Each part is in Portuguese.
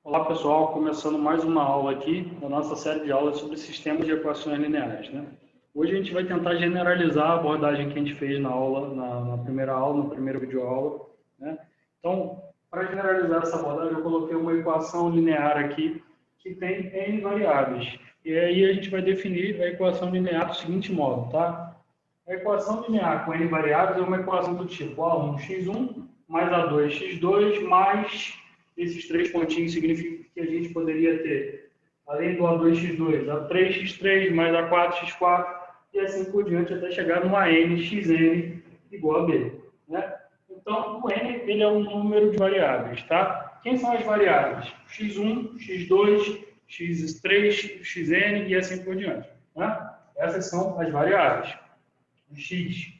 Olá pessoal, começando mais uma aula aqui da nossa série de aulas sobre sistemas de equações lineares, né? Hoje a gente vai tentar generalizar a abordagem que a gente fez na aula, na primeira aula, na primeira videoaula, né? Então, para generalizar essa abordagem, eu coloquei uma equação linear aqui que tem n variáveis. E aí a gente vai definir a equação linear do seguinte modo, tá? A equação linear com n variáveis é uma equação do tipo A1x1 mais A2x2 mais esses três pontinhos significa que a gente poderia ter, além do A2x2, A3x3 mais A4x4 e assim por diante até chegar no ANxn igual a B, né? Então, o n ele é um número de variáveis, tá? Quem são as variáveis? x1, x2, x3, xn e assim por diante, né? Essas são as variáveis. O x.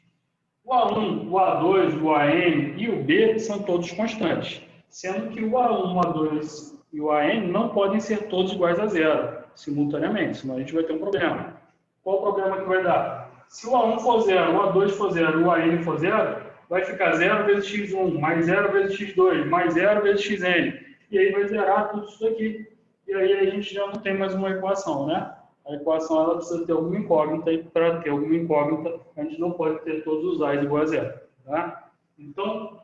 O A1, o A2, o AN e o B são todos constantes, sendo que o A1, o A2 e o AN não podem ser todos iguais a zero, simultaneamente, senão a gente vai ter um problema. Qual o problema que vai dar? Se o A1 for zero, o A2 for zero e o AN for zero, vai ficar 0 vezes x1, mais 0 vezes x2, mais 0 vezes xn. E aí vai zerar tudo isso daqui. E aí a gente já não tem mais uma equação, né? A equação ela precisa ter alguma incógnita, e para ter alguma incógnita, a gente não pode ter todos os a's igual a zero. Tá? Então,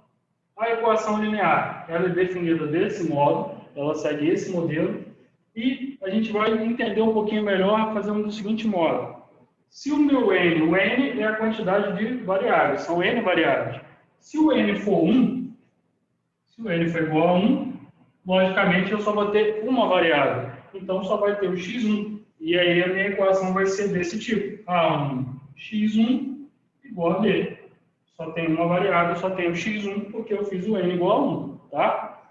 a equação linear ela é definida desse modo, ela segue esse modelo, e a gente vai entender um pouquinho melhor fazendo do seguinte modo. Se o meu n, o n é a quantidade de variáveis, são n variáveis. Se o n for 1, se o n for igual a 1, logicamente eu só vou ter uma variável, então só vai ter o x1. E aí a minha equação vai ser desse tipo. A1, x1 igual a b. Só tem uma variável, só tem o x1, porque eu fiz o n igual a 1. Tá?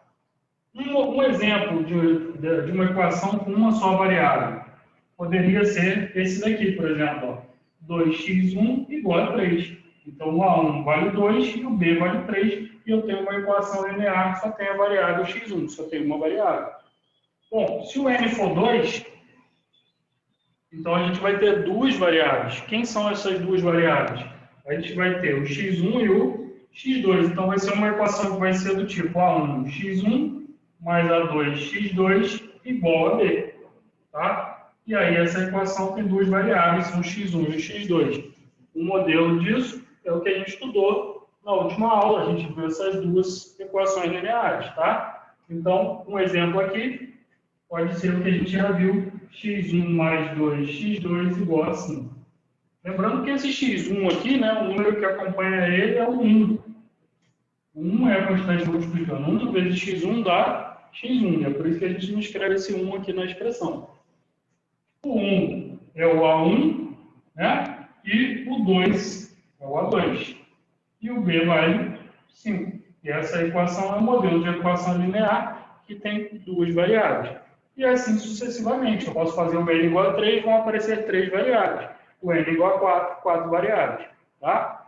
Um exemplo de uma equação com uma só variável poderia ser esse daqui, por exemplo. 2x1 igual a 3. Então o A1 vale 2 e o B vale 3. E eu tenho uma equação linear que só tem a variável x1, só tem uma variável. Bom, se o n for 2... então, a gente vai ter duas variáveis. Quem são essas duas variáveis? A gente vai ter o x1 e o x2. Então, vai ser uma equação que vai ser do tipo A1, x1, mais A2, x2, igual a B. Tá? E aí, essa equação tem duas variáveis, são o x1 e o x2. O modelo disso é o que a gente estudou na última aula. A gente viu essas duas equações lineares. Tá? Então, um exemplo aqui pode ser o que a gente já viu, x1 mais 2x2 igual a 5. Lembrando que esse x1 aqui, né, o número que acompanha ele é o 1. O 1 é a constante multiplicando. 1 vezes x1 dá x1. É por isso que a gente não escreve esse 1 aqui na expressão. O 1 é o A1, né, e o 2 é o A2. E o B vale 5. E essa equação é um modelo de equação linear que tem duas variáveis. E assim sucessivamente. Eu posso fazer o n igual a 3, vão aparecer 3 variáveis. O n igual a 4, 4 variáveis. Tá?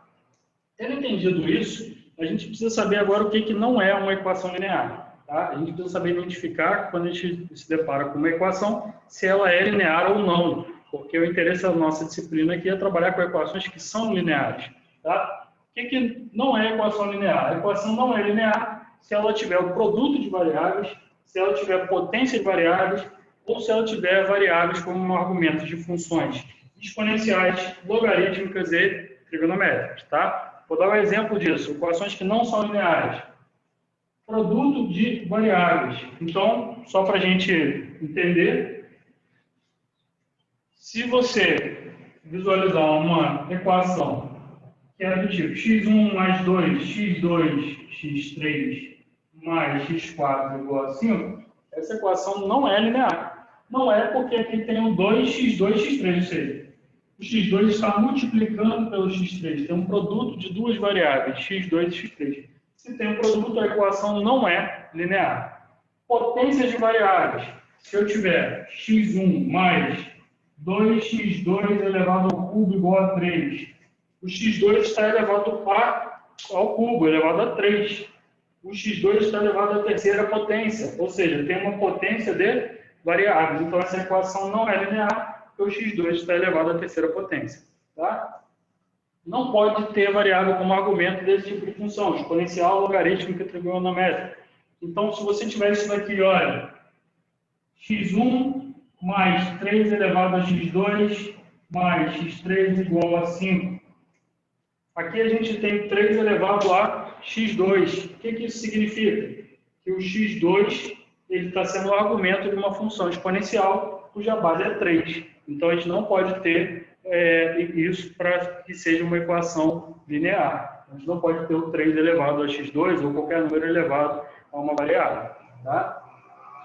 Tendo entendido isso, a gente precisa saber agora o que não é uma equação linear. Tá? A gente precisa saber identificar, quando a gente se depara com uma equação, se ela é linear ou não. Porque o interesse da nossa disciplina aqui é trabalhar com equações que são lineares. Tá? O que não é equação linear? A equação não é linear se ela tiver o produto de variáveis, se ela tiver potência de variáveis ou se ela tiver variáveis como argumentos de funções exponenciais, logarítmicas e trigonométricas, tá? Vou dar um exemplo disso, equações que não são lineares. Produto de variáveis. Então, só para a gente entender, se você visualizar uma equação que é do tipo x1 mais 2, x2, x3 mais x4 igual a 5, essa equação não é linear. Não é porque aqui tem o 2x2, x3, ou seja, o x2 está multiplicando pelo x3. Tem um produto de duas variáveis, x2 e x3. Se tem um produto, a equação não é linear. Potência de variáveis. Se eu tiver x1 mais 2x2 elevado ao cubo igual a 3, o x2 está elevado ao cubo, elevado a 3. O x2 está elevado à terceira potência, ou seja, tem uma potência de variáveis. Então, essa equação não é linear, porque o x2 está elevado à terceira potência. Tá? Não pode ter variável como argumento desse tipo de função, exponencial, logarítmica, trigonométrica. Então, se você tiver isso daqui, olha, x1 mais 3 elevado a x2 mais x3 igual a 5. Aqui a gente tem 3 elevado a x2. O que isso significa? Que o x2 está sendo o argumento de uma função exponencial cuja base é 3. Então, a gente não pode ter isso para que seja uma equação linear. A gente não pode ter o 3 elevado a x2 ou qualquer número elevado a uma variável. Tá?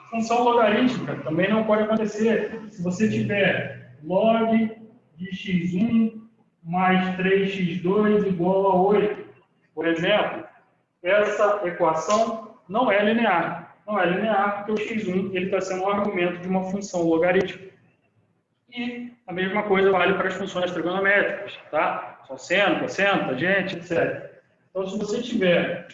Função logarítmica também não pode acontecer. Se você tiver log de x1 mais 3x2 igual a 8, por exemplo, essa equação não é linear. Não é linear porque o x1 está sendo um argumento de uma função logarítmica. E a mesma coisa vale para as funções trigonométricas, tá? Seno, cosseno, tangente, etc. Então, se você tiver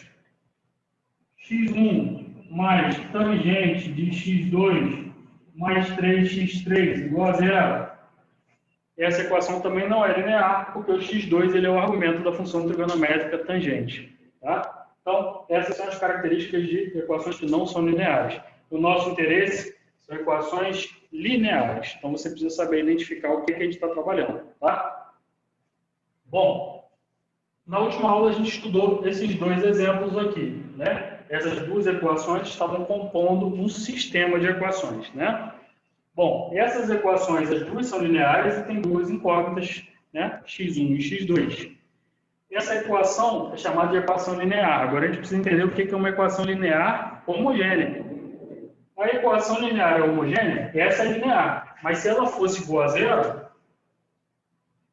x1 mais tangente de x2 mais 3x3 igual a 0, essa equação também não é linear, porque o x2 é o argumento da função trigonométrica tangente. Tá? Então, essas são as características de equações que não são lineares. O nosso interesse são equações lineares. Então, você precisa saber identificar o que a gente está trabalhando. Tá? Bom, na última aula a gente estudou esses dois exemplos aqui. Né? Essas duas equações estavam compondo um sistema de equações. Né? Bom, essas equações, as duas são lineares e tem duas incógnitas, né? x1 e x2. Essa equação é chamada de equação linear. Agora a gente precisa entender o que é uma equação linear homogênea. A equação linear é homogênea, essa é linear. Mas se ela fosse igual a 0,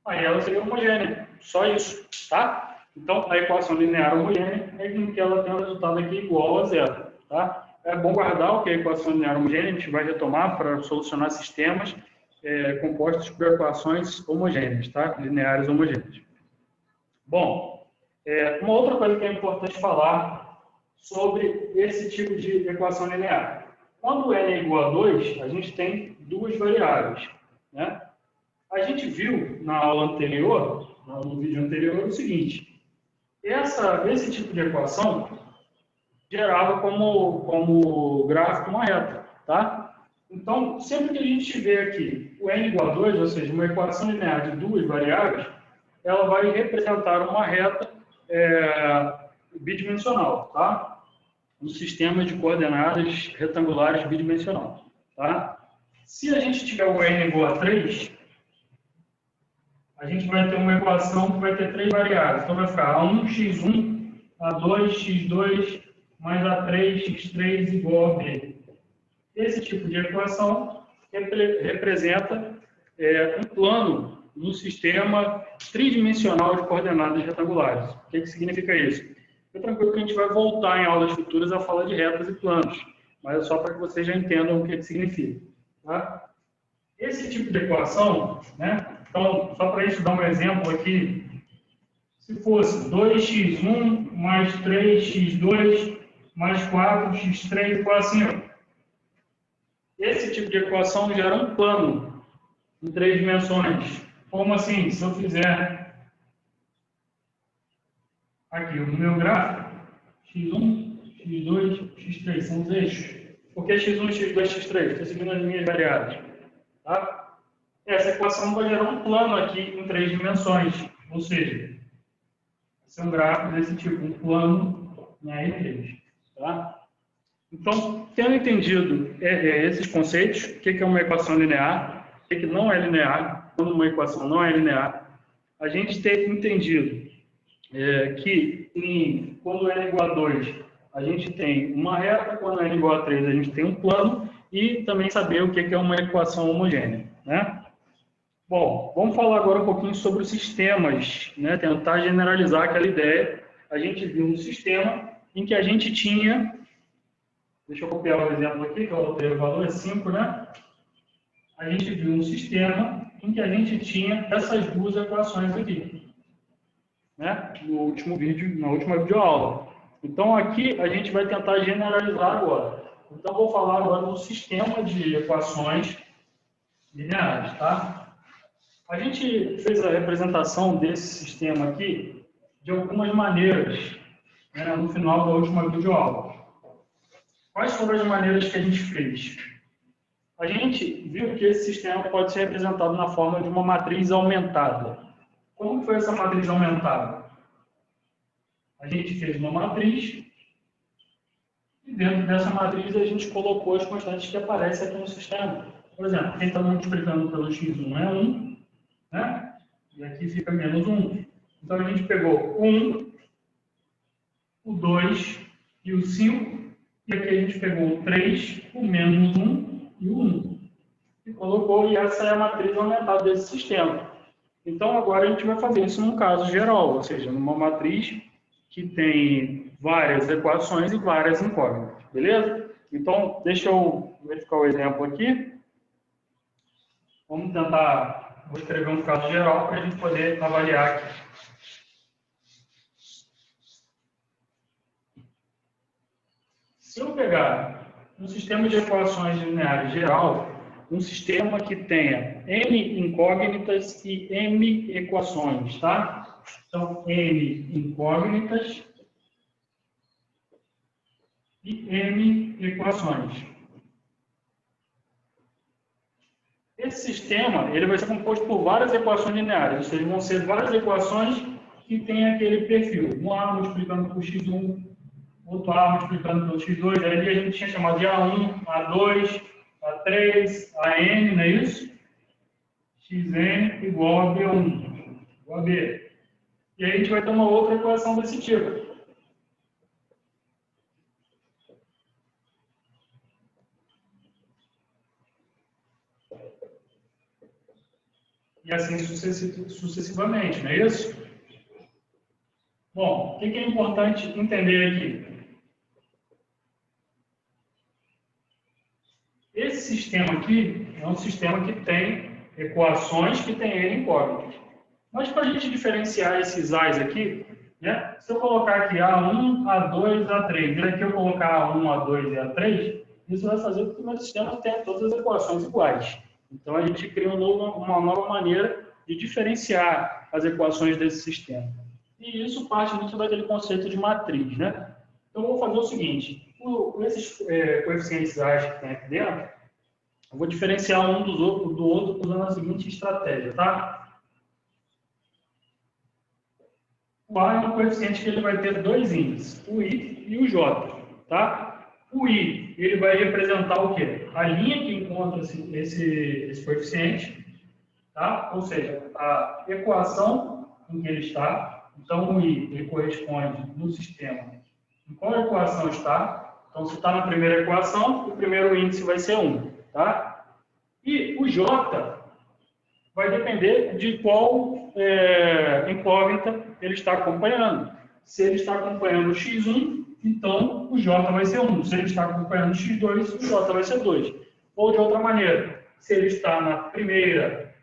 aí ela seria homogênea. Só isso, tá? Então, a equação linear homogênea é em que ela tem um resultado aqui igual a 0, tá? É bom guardar o que é a equação linear homogênea, a gente vai retomar para solucionar sistemas compostos por equações homogêneas, tá? Lineares homogêneas. Bom, uma outra coisa que é importante falar sobre esse tipo de equação linear. Quando n é igual a 2, a gente tem duas variáveis, né? A gente viu na aula anterior, no vídeo anterior, o seguinte: esse tipo de equação gerava como gráfico uma reta, tá? Então, sempre que a gente tiver aqui o n igual a 2, ou seja, uma equação linear de duas variáveis, ela vai representar uma reta bidimensional, tá? Um sistema de coordenadas retangulares bidimensional, tá? Se a gente tiver o n igual a 3, a gente vai ter uma equação que vai ter três variáveis. Então, vai ficar A1, x1, A2, x2, mais A3, x3 igual a B. Esse tipo de equação representa um plano no sistema tridimensional de coordenadas retangulares. O que significa isso? É tranquilo que a gente vai voltar em aulas futuras a falar de retas e planos, mas é só para que vocês já entendam o que significa. Tá? Esse tipo de equação, né? Então, só para isso dar um exemplo aqui, se fosse 2x1 mais 3x2 mais 4x3 igual a 5. Esse tipo de equação gera um plano em 3 dimensões. Como assim? Se eu fizer aqui o meu gráfico, x1, x2, x3 são os eixos. Por que x1, x2, x3? Estou seguindo as minhas variáveis. Tá? Essa equação vai gerar um plano aqui em 3 dimensões. Ou seja, esse é um gráfico desse tipo, um plano na R3. Tá? Então, tendo entendido esses conceitos, o que é uma equação linear, o que não é linear, quando uma equação não é linear, a gente ter entendido que quando n é igual a 2, a gente tem uma reta, quando n é igual a 3, a gente tem um plano, e também saber o que é uma equação homogênea. Né? Bom, vamos falar agora um pouquinho sobre os sistemas, né? Tentar generalizar aquela ideia. A gente viu um sistema em que a gente tinha, deixa eu copiar o exemplo aqui, que o valor é 5, né? A gente viu um sistema em que a gente tinha essas duas equações aqui, né? No último vídeo, na última videoaula. Então, aqui a gente vai tentar generalizar agora. Então, vou falar agora do sistema de equações lineares, tá? A gente fez a representação desse sistema aqui de algumas maneiras, né, no final da última videoaula. Quais foram as maneiras que a gente fez? A gente viu que esse sistema pode ser representado na forma de uma matriz aumentada. Como foi essa matriz aumentada? A gente fez uma matriz e dentro dessa matriz a gente colocou as constantes que aparecem aqui no sistema. Por exemplo, quem está multiplicando pelo x1 é 1, né? E aqui fica menos 1. Então a gente pegou o 1, o 2 e o 5, e aqui a gente pegou o 3, o menos 1 e o 1. E colocou, e essa é a matriz aumentada desse sistema. Então agora a gente vai fazer isso num caso geral, ou seja, numa matriz que tem várias equações e várias incógnitas, beleza? Então, deixa eu verificar o exemplo aqui. Vamos tentar, vou escrever um caso geral para a gente poder avaliar aqui. Se eu pegar um sistema de equações lineares geral, um sistema que tenha n incógnitas e m equações, tá? Então, n incógnitas e m equações. Esse sistema ele vai ser composto por várias equações lineares, ou seja, vão ser várias equações que têm aquele perfil. Um A multiplicando por x1, outro A multiplicando pelo x2, ali a gente tinha chamado de A1, A2, A3, AN, não é isso? Xn igual a B1, igual a B. E aí a gente vai ter uma outra equação desse tipo. E assim sucessivamente, não é isso? Bom, o que é importante entender aqui? Esse sistema aqui é um sistema que tem equações que tem n incógnitas. Mas para a gente diferenciar esses A's aqui, né, se eu colocar aqui A1, A2, A3, e aqui eu colocar A1, A2 e A3, isso vai fazer com que o meu sistema tenha todas as equações iguais. Então, a gente cria uma nova maneira de diferenciar as equações desse sistema. E isso parte muito daquele conceito de matriz, né? Então, eu vou fazer o seguinte, com esses coeficientes A's que tem aqui dentro, eu vou diferenciar um do outro usando a seguinte estratégia, tá? O A é um coeficiente que ele vai ter dois índices, o I e o J, tá? O I, ele vai representar o quê? A linha que encontra esse coeficiente, tá? Ou seja, a equação em que ele está. Então, o I, ele corresponde no sistema em qual equação está. Então, se está na primeira equação, o primeiro índice vai ser 1, tá? E o J vai depender de qual incógnita ele está acompanhando. Se ele está acompanhando o x1, então o j vai ser 1. Se ele está acompanhando o x2, o j vai ser 2. Ou de outra maneira, se ele está na primeira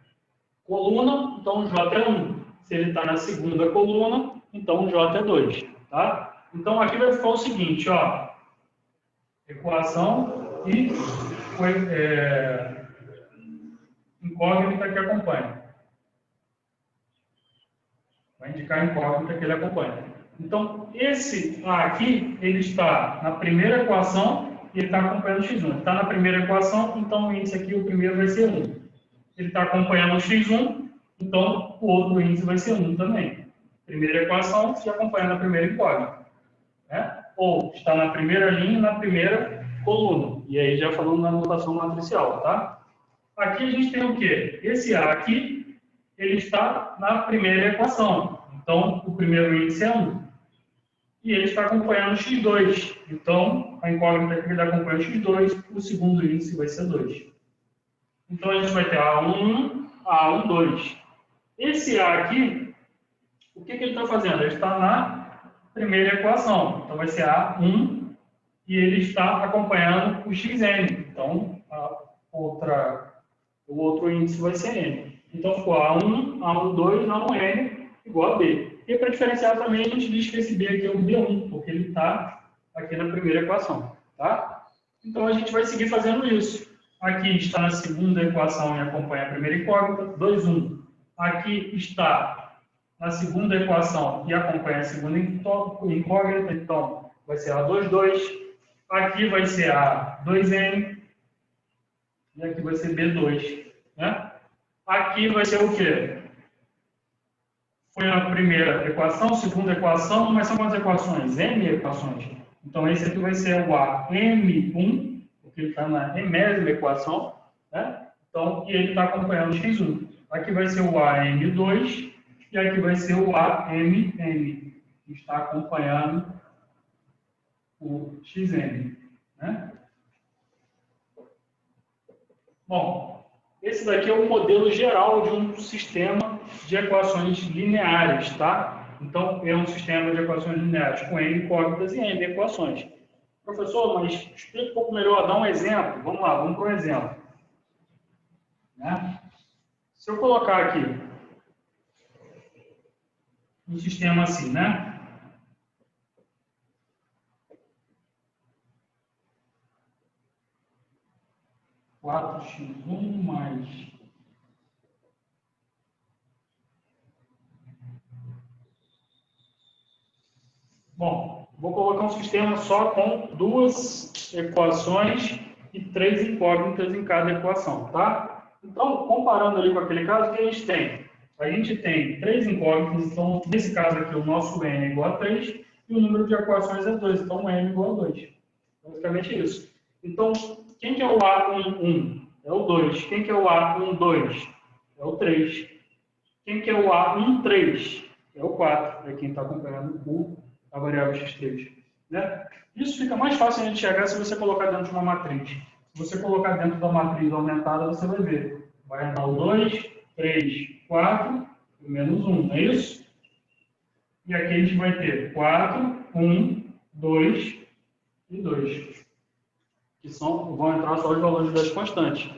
coluna, então o j é 1. Se ele está na segunda coluna, então o j é 2. Tá? Então aqui vai ficar o seguinte, ó, equação e incógnita que acompanha. Vai indicar a incógnita que ele acompanha. Então, esse A aqui, ele está na primeira equação e ele está acompanhando o x1. Ele está na primeira equação, então o índice aqui, o primeiro vai ser 1. Ele está acompanhando o x1, então o outro índice vai ser 1 também. Primeira equação se acompanha na primeira incógnita. Né? Ou está na primeira linha e na primeira coluna. E aí já falando na notação matricial, tá? Aqui a gente tem o quê? Esse A aqui, ele está na primeira equação. Então, o primeiro índice é 1. E ele está acompanhando o x2. Então, a incógnita que ele acompanha o x2, o segundo índice vai ser 2. Então, a gente vai ter A1, A1, 2. Esse A aqui, o que ele está fazendo? Ele está na primeira equação. Então, vai ser A1 e ele está acompanhando o xn. Então, o outro índice vai ser n. Então, ficou A1, A1, 2, A1n igual a B. E para diferenciar também, a gente diz que esse B aqui é o B1, porque ele está aqui na primeira equação. Tá? Então, a gente vai seguir fazendo isso. Aqui está na segunda equação e acompanha a primeira incógnita, 2, 1. Aqui está na segunda equação e acompanha a segunda incógnita, então vai ser A2, 2. Aqui vai ser A2n. E aqui vai ser B2. Né? Aqui vai ser o quê? Foi a primeira equação, segunda equação, mas são quantas equações? M equações. Então, esse aqui vai ser o A M1, porque ele está na enésima equação, né? Então, e ele está acompanhando o X1. Aqui vai ser o A M2 e aqui vai ser o A MM, que está acompanhando o XM, né? Bom, esse daqui é o modelo geral de um sistema de equações lineares, tá? Então, é um sistema de equações lineares com n incógnitas e n equações. Professor, mas explica um pouco melhor, dá um exemplo. Vamos lá, vamos para um exemplo. Né? Se eu colocar aqui um sistema assim, né? 4x1 mais... Bom, vou colocar um sistema só com duas equações e 3 incógnitas em cada equação, tá? Então, comparando ali com aquele caso, o que a gente tem? A gente tem 3 incógnitas, então, nesse caso aqui, o nosso n é igual a 3 e o número de equações é 2, então o n é igual a 2. Basicamente isso. Então, quem que é o A11? É o 2. Quem que é o A12? É o 3. Quem que é o A13? É o 4. É quem está acompanhando a variável x3. Né? Isso fica mais fácil de enxergar se você colocar dentro de uma matriz. Se você colocar dentro da matriz aumentada, você vai ver. Vai entrar o 2, 3, 4 e menos 1, não é isso? E aqui a gente vai ter 4, 1, 2 e 2. Que vão entrar só os valores das constantes.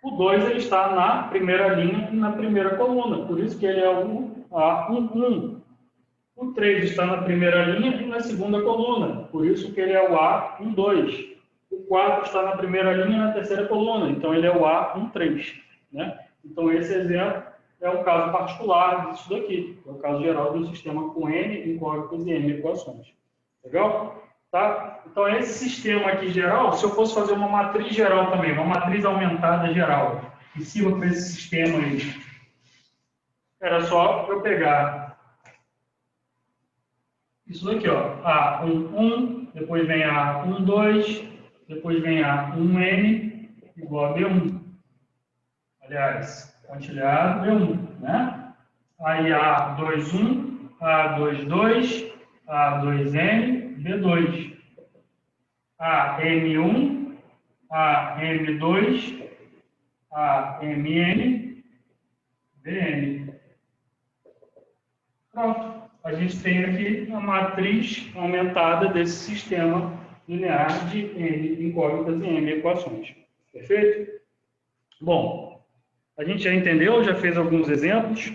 O 2 ele está na primeira linha e na primeira coluna, por isso que ele é o A11. O 3 está na primeira linha e na segunda coluna, por isso que ele é o A12. O 4 está na primeira linha e na terceira coluna, então ele é o A13. Né? Então esse exemplo é um caso particular disso daqui, é o caso geral de um sistema com n incógnitas e n equações. Legal? Tá? Então, esse sistema aqui geral, se eu fosse fazer uma matriz geral também, uma matriz aumentada geral, em cima para esse sistema aí, era só eu pegar isso daqui, ó, A11, depois vem A12, depois vem A1n igual a B1. Aliás, pontilhado B1, né? Aí A21, A22, A2n, B2, AM1, AM2, AMN, BN. Pronto. A gente tem aqui a matriz aumentada desse sistema linear de n incógnitas e n equações. Perfeito? Bom, a gente já entendeu, já fez alguns exemplos.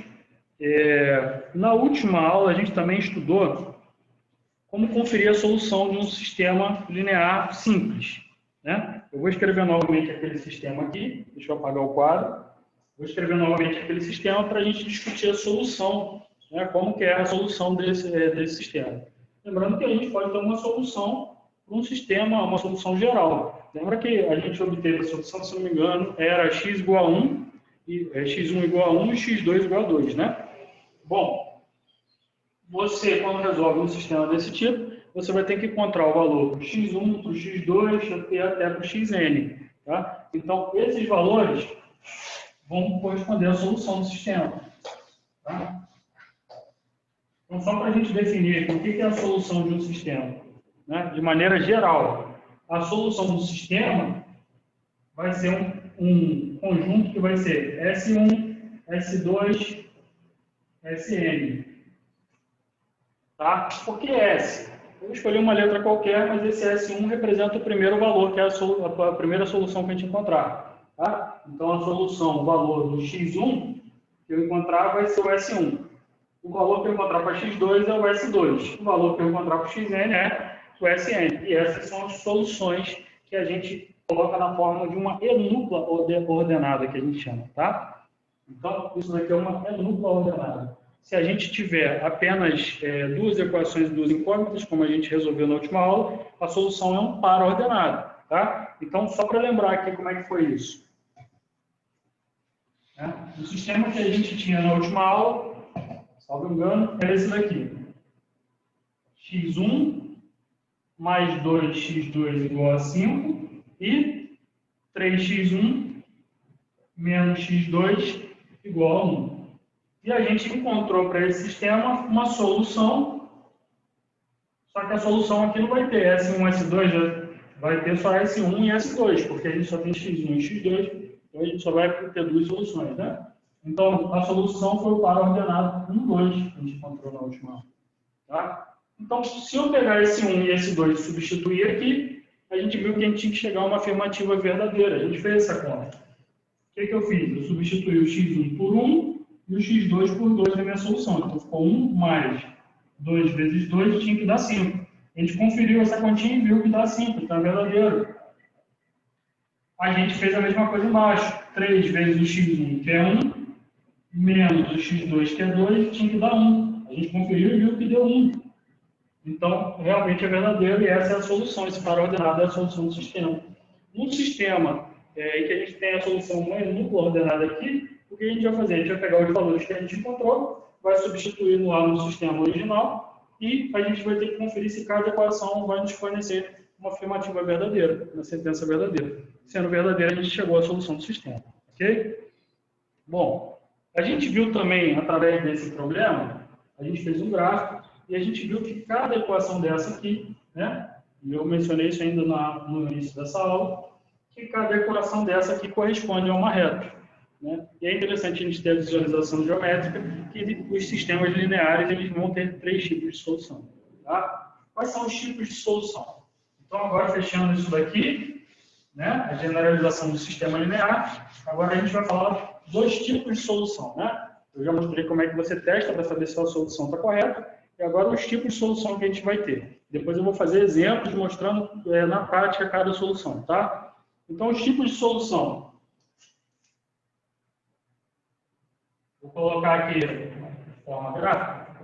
Na última aula, a gente também estudou como conferir a solução de um sistema linear simples. Né? Eu vou escrever novamente aquele sistema aqui, deixa eu apagar o quadro. Vou escrever novamente aquele sistema para a gente discutir a solução, né? Como que é a solução desse sistema. Lembrando que a gente pode ter uma solução para um sistema, uma solução geral. Lembra que a gente obteve a solução, se não me engano, era x igual a 1, x1 igual a 1 e x2 igual a 2, né? Bom, você, quando resolve um sistema desse tipo, você vai ter que encontrar o valor para o x1, para o x2 e até para o xn. Tá? Então, esses valores vão corresponder à solução do sistema. Tá? Então, só para a gente definir o que é a solução de um sistema, né? De maneira geral, a solução do sistema vai ser um conjunto que vai ser S1, S2, Sn. Tá? Por que S? Eu vou escolher uma letra qualquer, mas esse S1 representa o primeiro valor, que é a primeira solução que a gente encontrar. Tá? Então, a solução, o valor do x1 que eu encontrar vai ser o S1. O valor que eu encontrar para x2 é o S2. O valor que eu encontrar para xn é o Sn. E essas são as soluções que a gente coloca na forma de uma enupla ordenada, que a gente chama. Tá? Então, isso daqui é uma enupla ordenada. Se a gente tiver apenas duas equações e duas incógnitas, como a gente resolveu na última aula, a solução é um par ordenado. Tá? Então, só para lembrar aqui como é que foi isso. O sistema que a gente tinha na última aula, salvo engano, era esse daqui. x1 mais 2x2 igual a 5 e 3x1 menos x2 igual a 1. E a gente encontrou para esse sistema uma solução, só que a solução aqui não vai ter S1 e S2, vai ter só S1 e S2, porque a gente só tem x1 e x2, então a gente só vai ter duas soluções, né? Então, a solução foi o par ordenado 1, 2, que a gente encontrou na última aula. Tá? Então, se eu pegar esse 1 e esse 2 e substituir aqui, a gente viu que a gente tinha que chegar a uma afirmativa verdadeira. A gente fez essa conta. O que eu fiz? Eu substituí o x1 por 1 e o x2 por 2 na minha solução. Então, ficou 1 mais 2 vezes 2, tinha que dar 5. A gente conferiu essa continha e viu que dá 5, então é verdadeiro. A gente fez a mesma coisa embaixo. 3 vezes o x1, que é 1, menos o x2, que é 2, tinha que dar 1. A gente conferiu e viu que deu 1. Então, realmente é verdadeiro e essa é a solução. Esse par ordenado é a solução do sistema. No sistema em que a gente tem a solução nupla ordenada aqui, o que a gente vai fazer? A gente vai pegar os valores que a gente encontrou, vai substituir lá no sistema original e a gente vai ter que conferir se cada equação vai nos fornecer uma afirmativa verdadeira, uma sentença verdadeira. Sendo verdadeira, a gente chegou à solução do sistema. Ok? Bom, a gente viu também, através desse problema, a gente fez um gráfico e a gente viu que cada equação dessa aqui, né? E eu mencionei isso ainda no início dessa aula, que cada equação dessa aqui corresponde a uma reta. Né? E é interessante a gente ter a visualização geométrica que os sistemas lineares eles vão ter 3 tipos de solução. Tá? Quais são os tipos de solução? Então, agora fechando isso daqui, né? A generalização do sistema linear, agora a gente vai falar 2 tipos de solução. Né? Eu já mostrei como é que você testa para saber se a solução está correta, e agora os tipos de solução que a gente vai ter. Depois eu vou fazer exemplos mostrando na prática cada solução. Tá? Então, os tipos de solução. Vou colocar aqui de forma gráfica,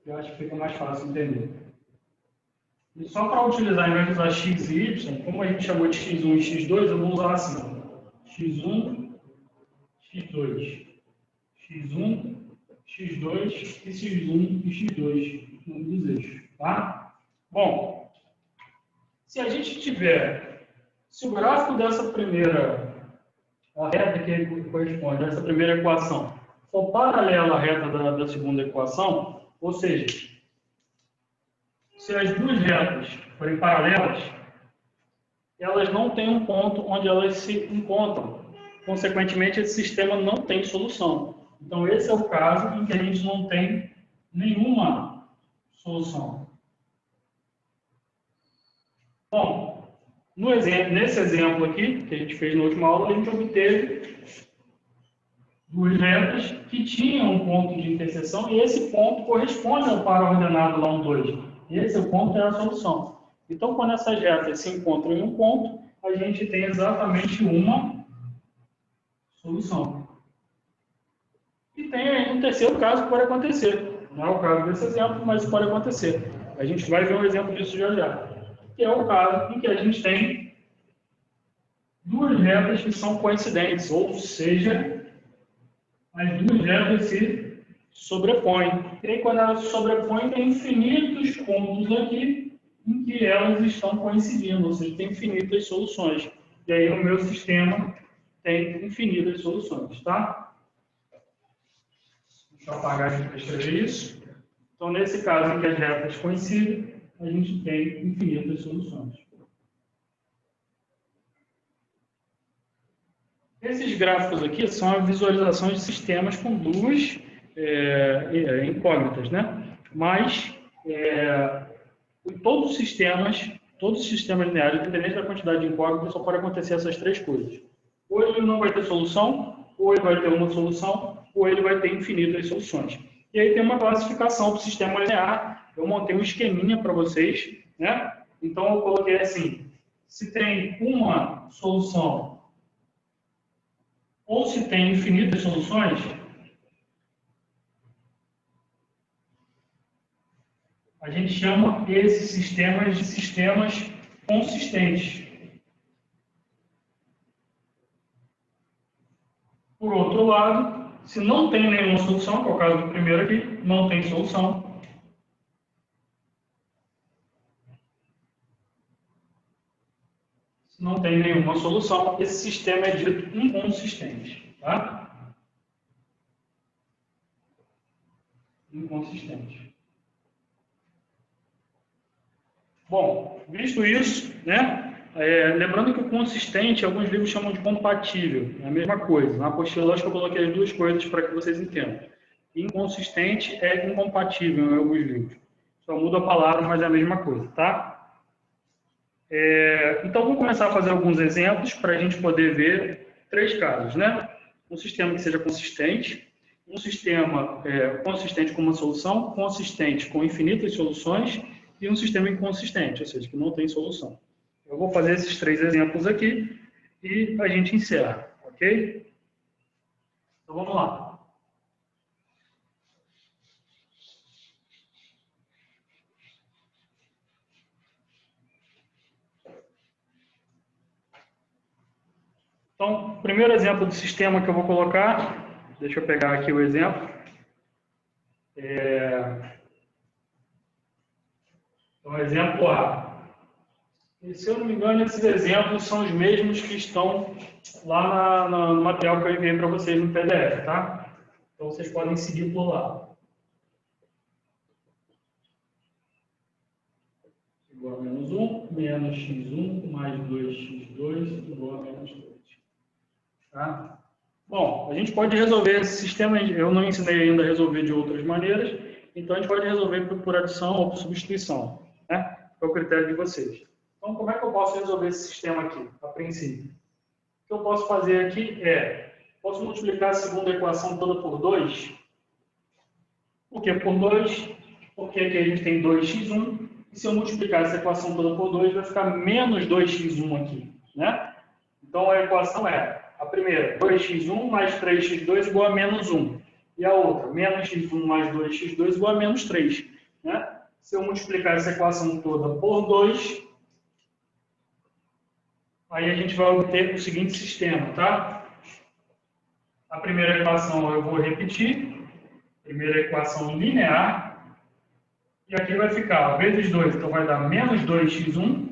que eu acho que fica mais fácil entender. E só para utilizar, em vez de usar x e y, como a gente chamou de x1 e x2, eu vou usar assim. x1, x2. x1, x2 e x1 e x2, nome dos eixos. Tá? Bom, se a gente tiver... Se o gráfico dessa primeira, a reta que corresponde a essa primeira equação, for paralela à reta da segunda equação, ou seja, se as duas retas forem paralelas, elas não têm um ponto onde elas se encontram. Consequentemente, esse sistema não tem solução. Então, esse é o caso em que a gente não tem nenhuma solução. Bom, nesse exemplo aqui, que a gente fez na última aula, a gente obteve duas retas que tinham um ponto de interseção e esse ponto corresponde ao par ordenado lá 1, 2. E esse ponto é a solução. Então, quando essas retas se encontram em um ponto, a gente tem exatamente uma solução. E tem aí um terceiro caso que pode acontecer. Não é o caso desse exemplo, mas pode acontecer. A gente vai ver um exemplo disso já já. Que é o caso em que a gente tem duas retas que são coincidentes, ou seja, as duas retas se sobrepõem. E aí, quando elas se sobrepõem, tem infinitos pontos aqui em que elas estão coincidindo, ou seja, tem infinitas soluções. E aí, no meu sistema, tem infinitas soluções, tá? Deixa eu apagar aqui para escrever isso. Então, nesse caso em que as retas coincidem, a gente tem infinitas soluções. Esses gráficos aqui são a visualização de sistemas com duas incógnitas, né? Mas todos os sistemas lineares, independente da quantidade de incógnitas, só pode acontecer essas 3 coisas. Ou ele não vai ter solução, ou ele vai ter uma solução, ou ele vai ter infinitas soluções. E aí tem uma classificação do sistema linear. Eu montei um esqueminha para vocês, né? Então eu coloquei assim: se tem uma solução ou se tem infinitas soluções, a gente chama esses sistemas de sistemas consistentes. Por outro lado, se não tem nenhuma solução, que é o caso do primeiro aqui, não tem solução. Se não tem nenhuma solução, esse sistema é dito inconsistente. Tá? Inconsistente. Bom, visto isso, né? Lembrando que o consistente, alguns livros chamam de compatível, é a mesma coisa. Na apostila, acho que eu coloquei as duas coisas para que vocês entendam. Inconsistente é incompatível em alguns livros. Só muda a palavra, mas é a mesma coisa, tá? Então, vou começar a fazer alguns exemplos para a gente poder ver 3 casos, né? Um sistema que seja consistente, um sistema consistente com uma solução, consistente com infinitas soluções e um sistema inconsistente, ou seja, que não tem solução. Eu vou fazer esses 3 exemplos aqui e a gente encerra, ok? Então, vamos lá. Então, o primeiro exemplo de sistema que eu vou colocar, deixa eu pegar aqui o exemplo. Então, exemplo A. E, se eu não me engano, esses exemplos são os mesmos que estão lá no material que eu enviei para vocês no PDF, tá? Então, vocês podem seguir por lá. Igual a menos 1, menos x1, mais 2x2, igual a menos 2. Tá? Bom, a gente pode resolver esse sistema, eu não ensinei ainda a resolver de outras maneiras, então a gente pode resolver por adição ou por substituição, né? É o critério de vocês. Então, como é que eu posso resolver esse sistema aqui, a princípio? O que eu posso fazer aqui posso multiplicar a segunda equação toda por 2. Por que por 2? Porque aqui a gente tem 2x1, e se eu multiplicar essa equação toda por 2, vai ficar menos 2x1 aqui, né? Então, a equação é, a primeira, 2x1 mais 3x2 igual a menos 1. E a outra, menos x1 mais 2x2 igual a menos 3. Né? Se eu multiplicar essa equação toda por 2, aí a gente vai obter o seguinte sistema, tá? A primeira equação eu vou repetir. Primeira equação linear. E aqui vai ficar vezes 2, então vai dar menos 2x1.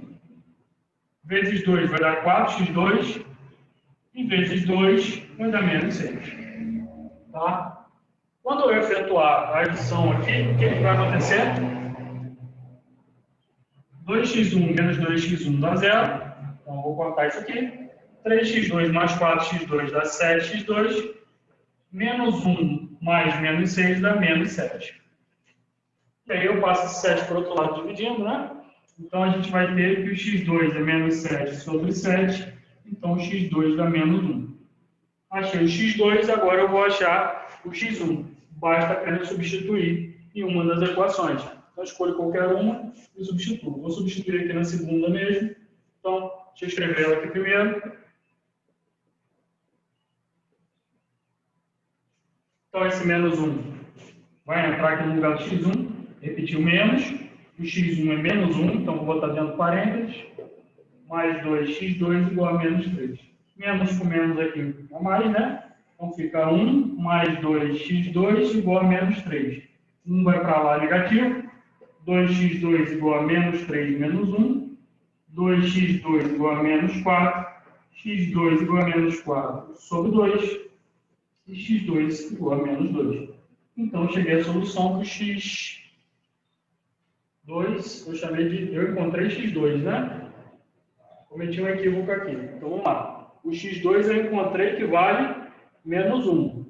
Vezes 2 vai dar 4x2. E vezes 2 vai dar menos 6. Tá? Quando eu efetuar a adição aqui, o que vai acontecer? 2x1 menos 2x1 dá 0. Então, eu vou contar isso aqui. 3x2 mais 4x2 dá 7x2. Menos 1 mais menos 6 dá menos 7. E aí eu passo esse 7 para o outro lado dividindo, né? Então, a gente vai ter que o x2 é menos 7 sobre 7. Então, o x2 dá menos 1. Achei o x2, agora eu vou achar o x1. Basta apenas substituir em uma das equações. Então, escolho qualquer uma e substituo. Vou substituir aqui na segunda mesmo. Então, deixa eu escrever ela aqui primeiro. Então, esse menos 1 vai entrar aqui no lugar do x1. Repetir o menos. O x1 é menos 1, então vou botar dentro do parênteses. Mais 2x2 igual a menos 3. Menos com menos aqui é mais, né? Então fica 1 mais 2x2 igual a menos 3. 1 vai para lá negativo. 2x2 igual a menos 3 menos 1. 2x2 igual a menos 4. x2 igual a menos 4 sobre 2. E x2 igual a menos 2. Então, cheguei à solução do x2. Eu encontrei x2, né? Cometi um equívoco aqui. Então, vamos lá. O x2 eu encontrei que vale menos 1.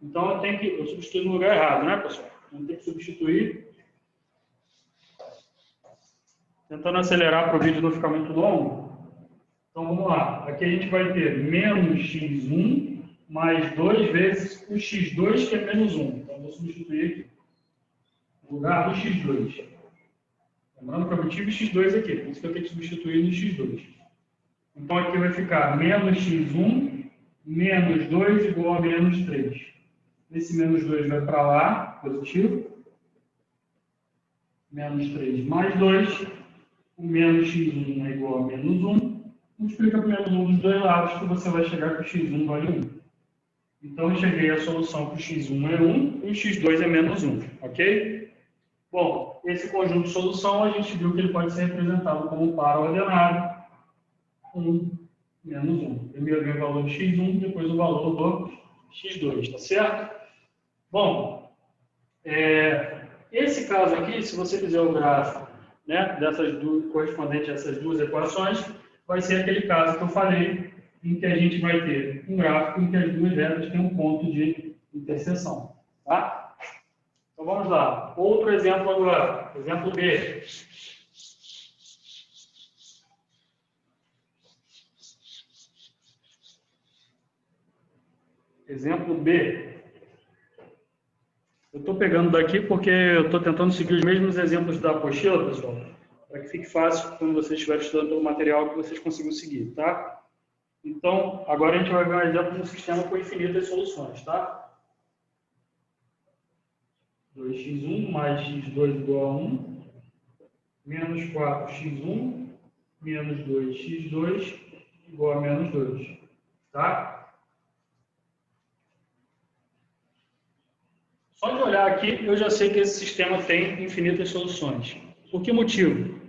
Então, eu substituí no lugar errado, né, pessoal? Então, tem que substituir. Tentando acelerar para o vídeo não ficar muito longo. Então, vamos lá. Aqui a gente vai ter menos x1 mais 2 vezes o x2, que é menos 1. Então, vou substituir aqui. No lugar do x2. Lembrando que eu tive x2 aqui, por isso que eu tenho que substituir no x2. Então, aqui vai ficar menos x1 menos 2 igual a menos 3. Esse menos 2 vai para lá, positivo. Menos 3 mais 2. o menos x1 é igual a menos 1, multiplica por menos 1 dos dois lados, que você vai chegar que o x1 vale 1. Então, eu cheguei à solução que o x1 é 1 e o x2 é menos 1, ok? Bom, esse conjunto de solução, a gente viu que ele pode ser representado como um par ordenado, 1, menos 1. Primeiro vem o valor de x1, depois o valor do x2, tá certo? Bom, esse caso aqui, se você fizer o gráfico, né, correspondente a essas duas equações, vai ser aquele caso que eu falei, em que a gente vai ter um gráfico em que as duas retas têm um ponto de interseção. Tá? Então vamos lá. Outro exemplo agora. Exemplo B. Exemplo B. Eu estou pegando daqui porque eu estou tentando seguir os mesmos exemplos da apostila, pessoal, para que fique fácil quando vocês estiverem estudando pelo material que vocês consigam seguir, tá? Então, agora a gente vai ver um exemplo de um sistema com infinitas soluções, tá? 2x1 mais x2 igual a 1, menos 4x1, menos 2x2 igual a menos 2, tá? Só de olhar aqui, eu já sei que esse sistema tem infinitas soluções. Por que motivo?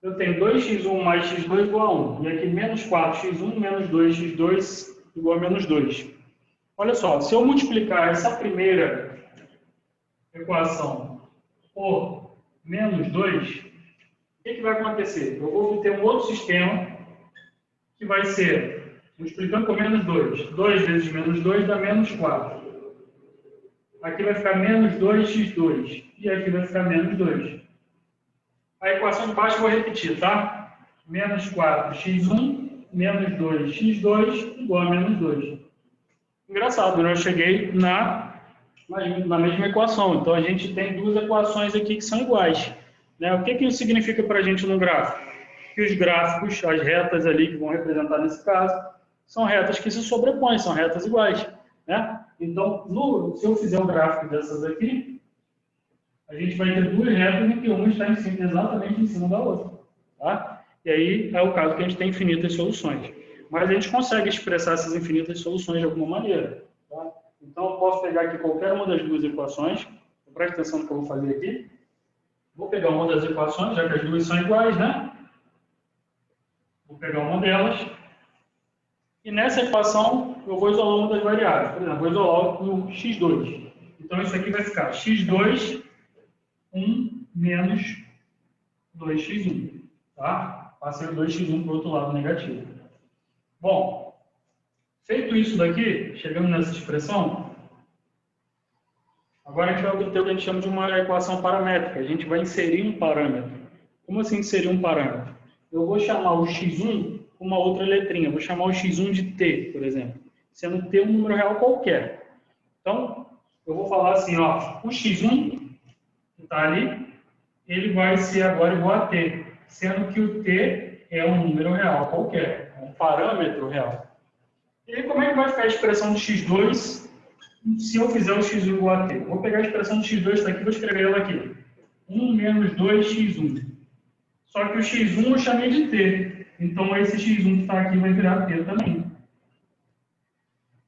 Eu tenho 2x1 mais x2 igual a 1. E aqui menos 4x1 menos 2x2 igual a menos 2. Olha só, se eu multiplicar essa primeira equação por menos 2, o que vai acontecer? Eu vou ter um outro sistema que vai ser, multiplicando por menos 2. 2 vezes menos 2 dá menos 4. Aqui vai ficar menos 2x2. E aqui vai ficar menos 2. A equação de baixo eu vou repetir, tá? Menos 4x1 menos 2x2 igual a menos 2. Engraçado, né? Eu cheguei na mesma equação. Então, a gente tem duas equações aqui que são iguais. Né? O que isso significa para a gente no gráfico? Que os gráficos, as retas ali que vão representar nesse caso, são retas que se sobrepõem, são retas iguais. Né? Então, se eu fizer um gráfico dessas aqui, a gente vai ter duas retas em que uma está exatamente em cima da outra. Tá? E aí é o caso que a gente tem infinitas soluções. Mas a gente consegue expressar essas infinitas soluções de alguma maneira. Tá? Então, eu posso pegar aqui qualquer uma das duas equações. Preste atenção no que eu vou fazer aqui. Vou pegar uma das equações, já que as duas são iguais, né? Vou pegar uma delas. E nessa equação, eu vou isolar uma das variáveis. Por exemplo, vou isolar o x2. Então, isso aqui vai ficar x2, 1 menos 2x1. Tá? Passei o 2x1 para o outro lado negativo. Bom, feito isso daqui, chegando nessa expressão, agora a gente vai obter o que a gente chama de uma equação paramétrica. A gente vai inserir um parâmetro. Como assim inserir um parâmetro? Eu vou chamar o x1 com uma outra letrinha. Vou chamar o x1 de t, por exemplo. Sendo t um número real qualquer. Então, eu vou falar assim, ó, o x1 que está ali, ele vai ser agora igual a t, sendo que o t é um número real qualquer, um parâmetro real. E aí, como é que vai ficar a expressão de x2 se eu fizer o x1 igual a t? Vou pegar a expressão de x2 daqui e vou escrever ela aqui. 1 menos 2x1. Só que o x1 eu chamei de t. Então, esse x1 que está aqui vai virar t também.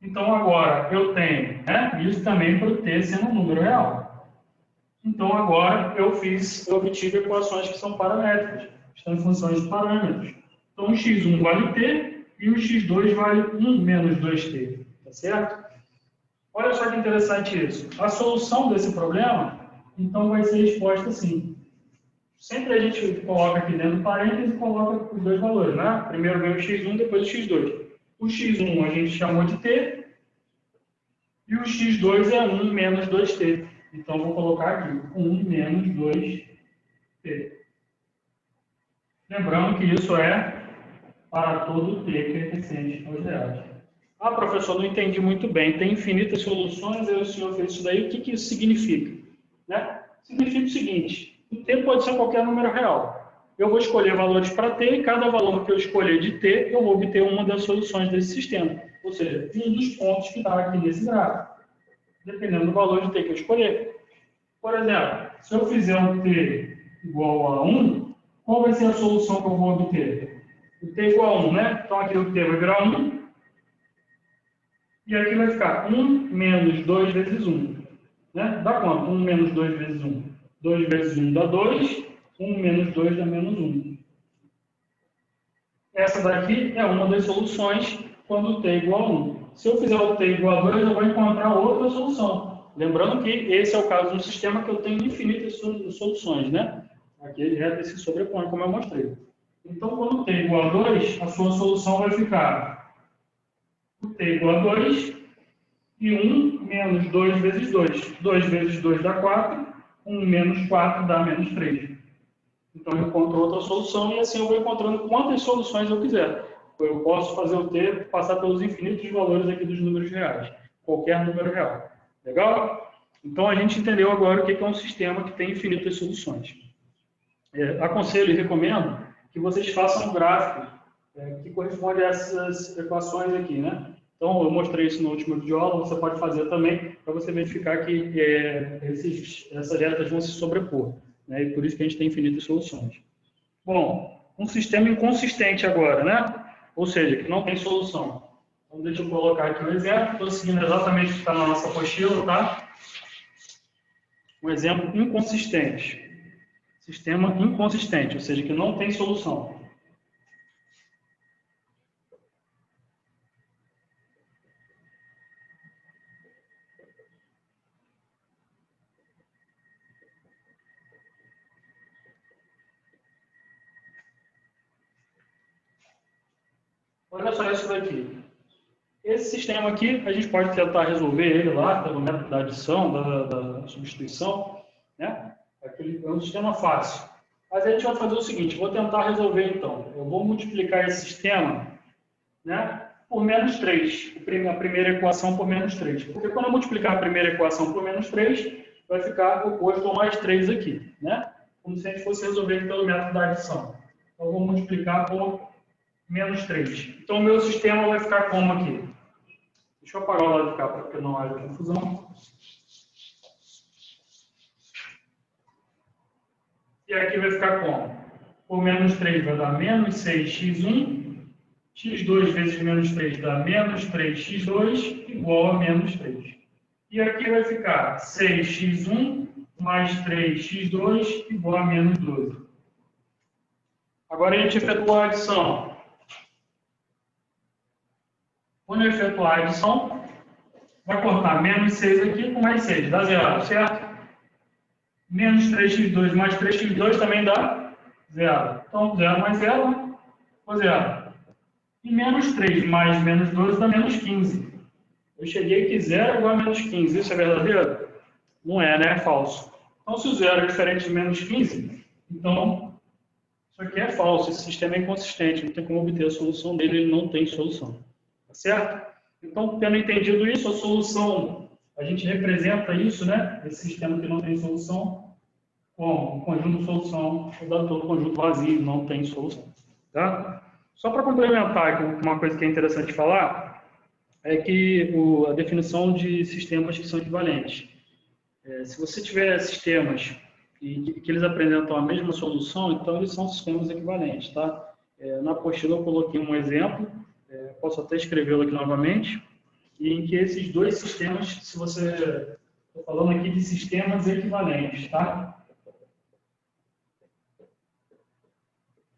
Então, agora, eu tenho isso também para o t sendo um número real. Então, agora, eu obtive equações que são paramétricas. Estão em funções de parâmetros. Então, o x1 vale t e o x2 vale 1 menos 2t. Tá certo? Olha só que interessante isso. A solução desse problema, então, vai ser exposta assim. Sempre a gente coloca aqui dentro do parênteses e coloca os dois valores, né? Primeiro vem o x1, depois o x2. O x1 a gente chamou de t e o x2 é 1 menos 2t. Então, vou colocar aqui 1 menos 2t. Lembrando que isso é para todo t pertencente aos reais. Ah, professor, não entendi muito bem. Tem infinitas soluções, aí o senhor fez isso daí. O que isso significa? Né? Significa o seguinte, o t pode ser qualquer número real. Eu vou escolher valores para t e cada valor que eu escolher de t, eu vou obter uma das soluções desse sistema. Ou seja, um dos pontos que está aqui nesse gráfico, dependendo do valor de t que eu escolher. Por exemplo, se eu fizer um t igual a 1, qual vai ser a solução que eu vou obter? O t igual a 1, né? Então aqui o t vai virar 1. E aqui vai ficar 1 menos 2 vezes 1. Né? Dá quanto? 1 menos 2 vezes 1. 2 vezes 1 dá 2. 1 menos 2 dá menos 1. Essa daqui é uma das soluções quando o t é igual a 1. Se eu fizer o t igual a 2, eu vou encontrar outra solução. Lembrando que esse é o caso de um sistema que eu tenho infinitas soluções, né? Aqui ele reta se sobrepõe, como eu mostrei. Então, quando o t é igual a 2, a sua solução vai ficar o t igual a 2 e 1 menos 2 vezes 2. 2 vezes 2 dá 4, 1 menos 4 dá menos 3. Então, eu encontro outra solução e assim eu vou encontrando quantas soluções eu quiser. Eu posso fazer o t passar pelos infinitos valores aqui dos números reais. Qualquer número real. Legal? Então, a gente entendeu agora o que é um sistema que tem infinitas soluções. Aconselho e recomendo que vocês façam um gráfico que corresponde a essas equações aqui, né? Então, eu mostrei isso no último vídeo aula, você pode fazer também para você verificar que essas retas vão se sobrepor. Né? E por isso que a gente tem infinitas soluções. Bom, um sistema inconsistente agora, né? Ou seja, que não tem solução. Então, deixa eu colocar aqui um exemplo. Estou seguindo exatamente o que está na nossa apostila, tá? Um exemplo inconsistente. Sistema inconsistente, ou seja, que não tem solução. Olha só isso daqui. Esse sistema aqui, a gente pode tentar resolver ele lá, pelo método da adição, da substituição, né? É um sistema fácil. Mas a gente vai fazer o seguinte, vou tentar resolver então. Eu vou multiplicar esse sistema, né, por menos 3. A primeira equação por menos 3. Porque quando eu multiplicar a primeira equação por menos 3, vai ficar oposto ao mais 3 aqui, né? Como se a gente fosse resolver pelo método da adição. Então, eu vou multiplicar por menos 3. Então, o meu sistema vai ficar como aqui? Deixa eu apagar o lado de cá para que não haja confusão. E aqui vai ficar como? Por menos 3 vai dar menos 6x1. x2 vezes menos 3 dá menos 3x2 igual a menos 3. E aqui vai ficar 6x1 mais 3x2 igual a menos 12. Agora a gente efetua a adição. Quando eu efetuar a adição, vai cortar menos 6 aqui com mais 6, dá 0, certo? Menos 3x2 mais 3x2 também dá 0. Então, 0 mais 0, ficou 0. E menos 3 mais menos 12 dá menos 15. Eu cheguei aqui 0 igual a menos 15. Isso é verdadeiro? Não é, né? É falso. Então, se o 0 é diferente de menos 15, então, isso aqui é falso. Esse sistema é inconsistente. Não tem como obter a solução dele, ele não tem solução. Tá certo? Então, tendo entendido isso, a solução, a gente representa isso, né? Esse sistema que não tem solução, como um conjunto de solução, dado todo conjunto vazio, não tem solução. Tá? Só para complementar, uma coisa que é interessante falar, é que a definição de sistemas que são equivalentes. Se você tiver sistemas que eles apresentam a mesma solução, então eles são sistemas equivalentes. Tá? Na apostila eu coloquei um exemplo, posso até escrevê-lo aqui novamente, em que esses dois sistemas, se você... Estou falando aqui de sistemas equivalentes, tá?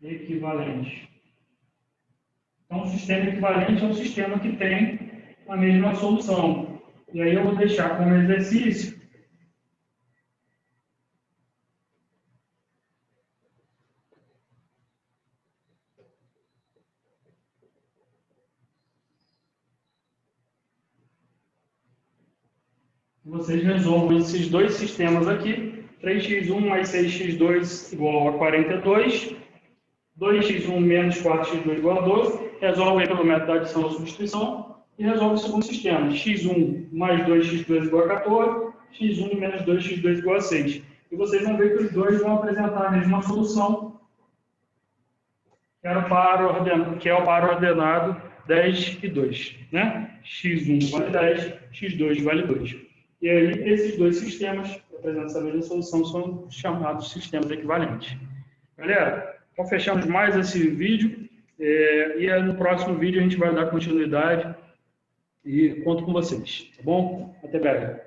Equivalente. Então, um sistema equivalente é um sistema que tem a mesma solução. E aí eu vou deixar como exercício que vocês resolvam esses dois sistemas aqui. 3x1 mais 6x2 igual a 42. 2x1 menos 4x2 igual a 12. Resolve pelo método da adição ou substituição. E resolve o segundo sistema. x1 mais 2x2 igual a 14. x1 menos 2x2 igual a 6. E vocês vão ver que os dois vão apresentar a mesma solução, que é o par ordenado 10 e 2. Né? x1 vale 10, x2 vale 2. E aí, esses dois sistemas que apresentam essa mesma solução são chamados sistemas equivalentes. Galera, Então, fechamos mais esse vídeo e no próximo vídeo a gente vai dar continuidade e conto com vocês, tá bom? Até breve.